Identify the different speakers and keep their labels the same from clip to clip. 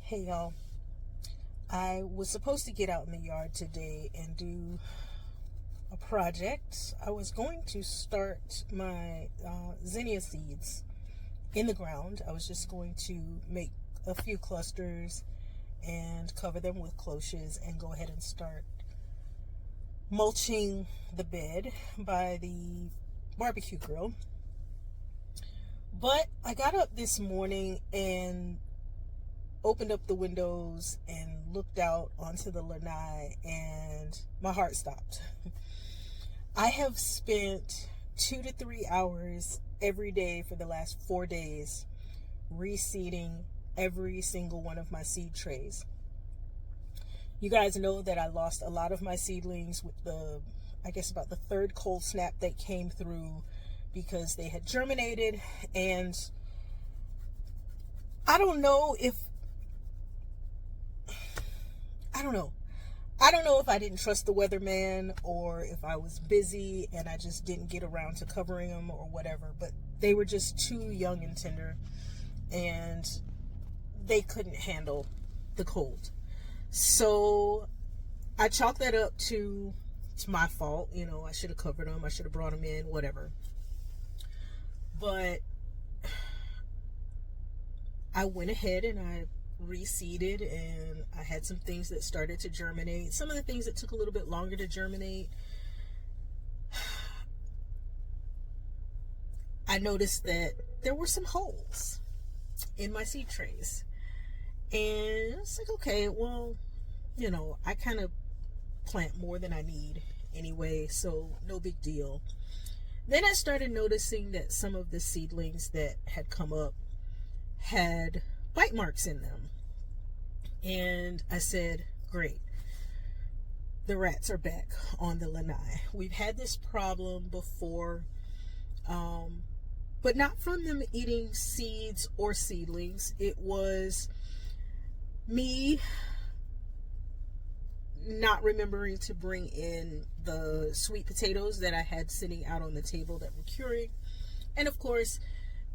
Speaker 1: Hey y'all, I was supposed to get out in the yard today and do a project. I was going to start my zinnia seeds in the ground. I was just going to make a few clusters and cover them with cloches and go ahead and start mulching the bed by the barbecue grill. But I got up this morning and opened up the windows and looked out onto the lanai, and my heart stopped. I have spent 2 to 3 hours every day for the last 4 days reseeding every single one of my seed trays. You guys know that I lost a lot of my seedlings with about the third cold snap that came through because they had germinated, and I don't know if I didn't trust the weatherman or if I was busy and I just didn't get around to covering them or whatever, but they were just too young and tender and they couldn't handle the cold. So I chalked that up to it's my fault. I should have covered them. I should have brought them in, whatever. But I went ahead and I reseeded, and I had some things that started to germinate. Some of the things that took a little bit longer to germinate, I noticed that there were some holes in my seed trays. And it's like, okay, well, I kind of plant more than I need anyway, so no big deal. Then I started noticing that some of the seedlings that had come up had bite marks in them. And I said, great, the rats are back on the lanai. We've had this problem before, but not from them eating seeds or seedlings. It was me not remembering to bring in the sweet potatoes that I had sitting out on the table that were curing. And of course,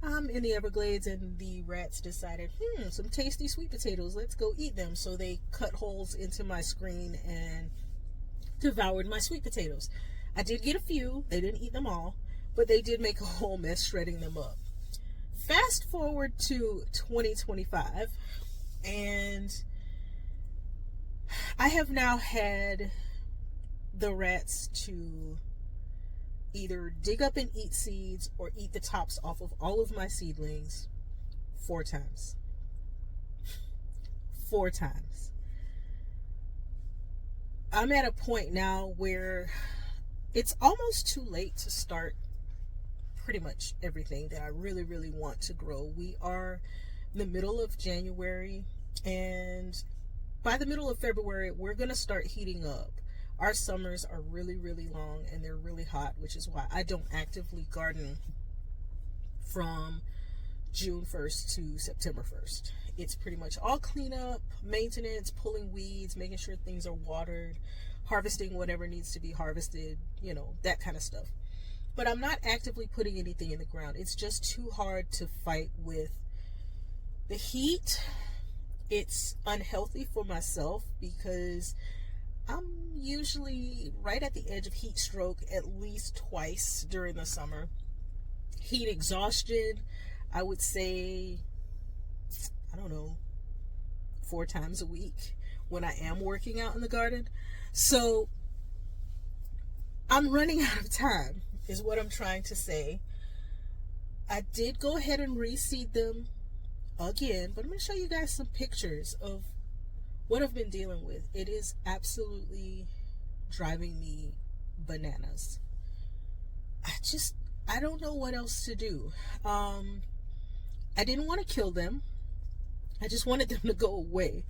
Speaker 1: I'm in the Everglades, and the rats decided, some tasty sweet potatoes, let's go eat them. So they cut holes into my screen and devoured my sweet potatoes. I did get a few. They didn't eat them all, but they did make a whole mess shredding them up. Fast forward to 2025, and I have now had the rats to either dig up and eat seeds or eat the tops off of all of my seedlings 4 times. 4 times. I'm at a point now where it's almost too late to start pretty much everything that I really, really want to grow. We are in the middle of January, and by the middle of February, we're going to start heating up. Our summers are really, really long, and they're really hot, which is why I don't actively garden from June 1st to September 1st. It's pretty much all cleanup, maintenance, pulling weeds, making sure things are watered, harvesting whatever needs to be harvested, that kind of stuff. But I'm not actively putting anything in the ground. It's just too hard to fight with the heat. It's unhealthy for myself because I'm usually right at the edge of heat stroke at least twice during the summer. Heat exhaustion, I would say, 4 times a week when I am working out in the garden. So I'm running out of time, is what I'm trying to say. I did go ahead and reseed them again, but I'm going to show you guys some pictures of what I've been dealing with. It is absolutely driving me bananas. I don't know what else to do. I didn't want to kill them. I just wanted them to go away.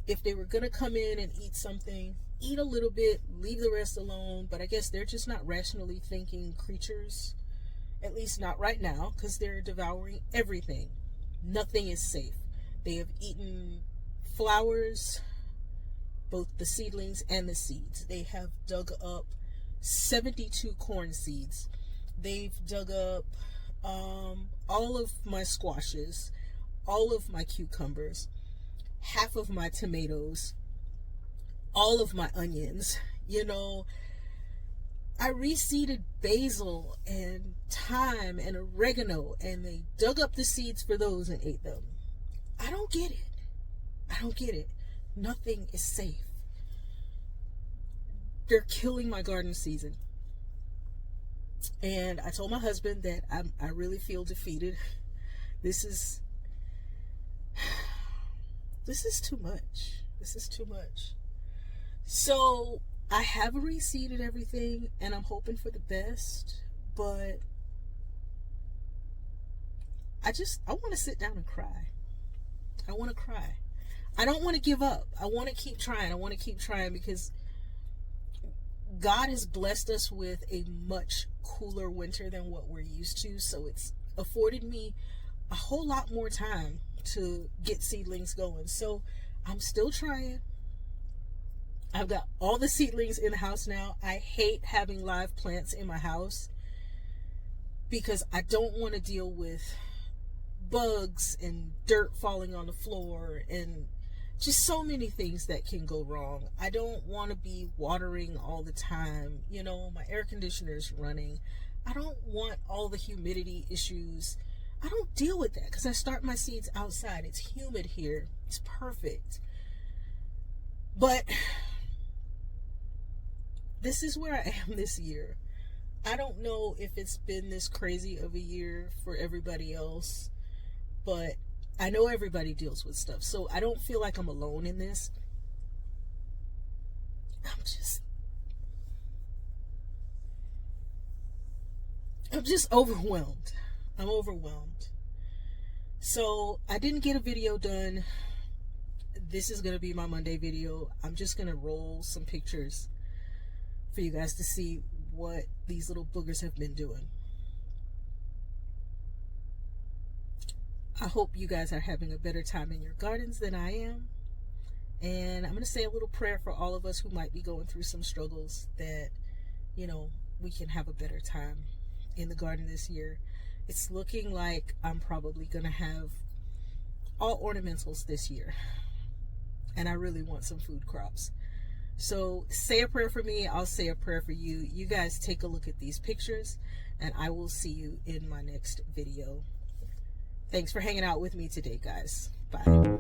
Speaker 1: If they were going to come in and eat something, eat a little bit, leave the rest alone. But I guess they're just not rationally thinking creatures, at least not right now, because they're devouring everything. Nothing is safe. They have eaten flowers, both the seedlings and the seeds. They have dug up 72 corn seeds. They've dug up all of my squashes, all of my cucumbers, half of my tomatoes, all of my onions, you know. I reseeded basil and thyme and oregano, and they dug up the seeds for those and ate them. I don't get it. I don't get it. Nothing is safe. They're killing my garden season. And I told my husband that I really feel defeated. This is too much. This is too much. So I have reseeded everything, and I'm hoping for the best, but I want to sit down and cry. I want to cry. I don't want to give up. I want to keep trying. I want to keep trying because God has blessed us with a much cooler winter than what we're used to. So it's afforded me a whole lot more time to get seedlings going. So I'm still trying. I've got all the seedlings in the house now. I hate having live plants in my house because I don't want to deal with bugs and dirt falling on the floor and just so many things that can go wrong. I don't want to be watering all the time. You know, my air conditioner is running. I don't want all the humidity issues. I don't deal with that because I start my seeds outside. It's humid here. It's perfect. But this is where I am this year. I don't know if it's been this crazy of a year for everybody else, but I know everybody deals with stuff, so I don't feel like I'm alone in this. I'm just overwhelmed. I'm overwhelmed. So I didn't get a video done. This is going to be my Monday video. I'm just going to roll some pictures for you guys to see what these little boogers have been doing. I hope you guys are having a better time in your gardens than I am. And I'm going to say a little prayer for all of us who might be going through some struggles, that, you know, we can have a better time in the garden this year. It's looking like I'm probably going to have all ornamentals this year. And I really want some food crops. So say a prayer for me. I'll say a prayer for you. You guys take a look at these pictures, and I will see you in my next video. Thanks for hanging out with me today, guys. Bye.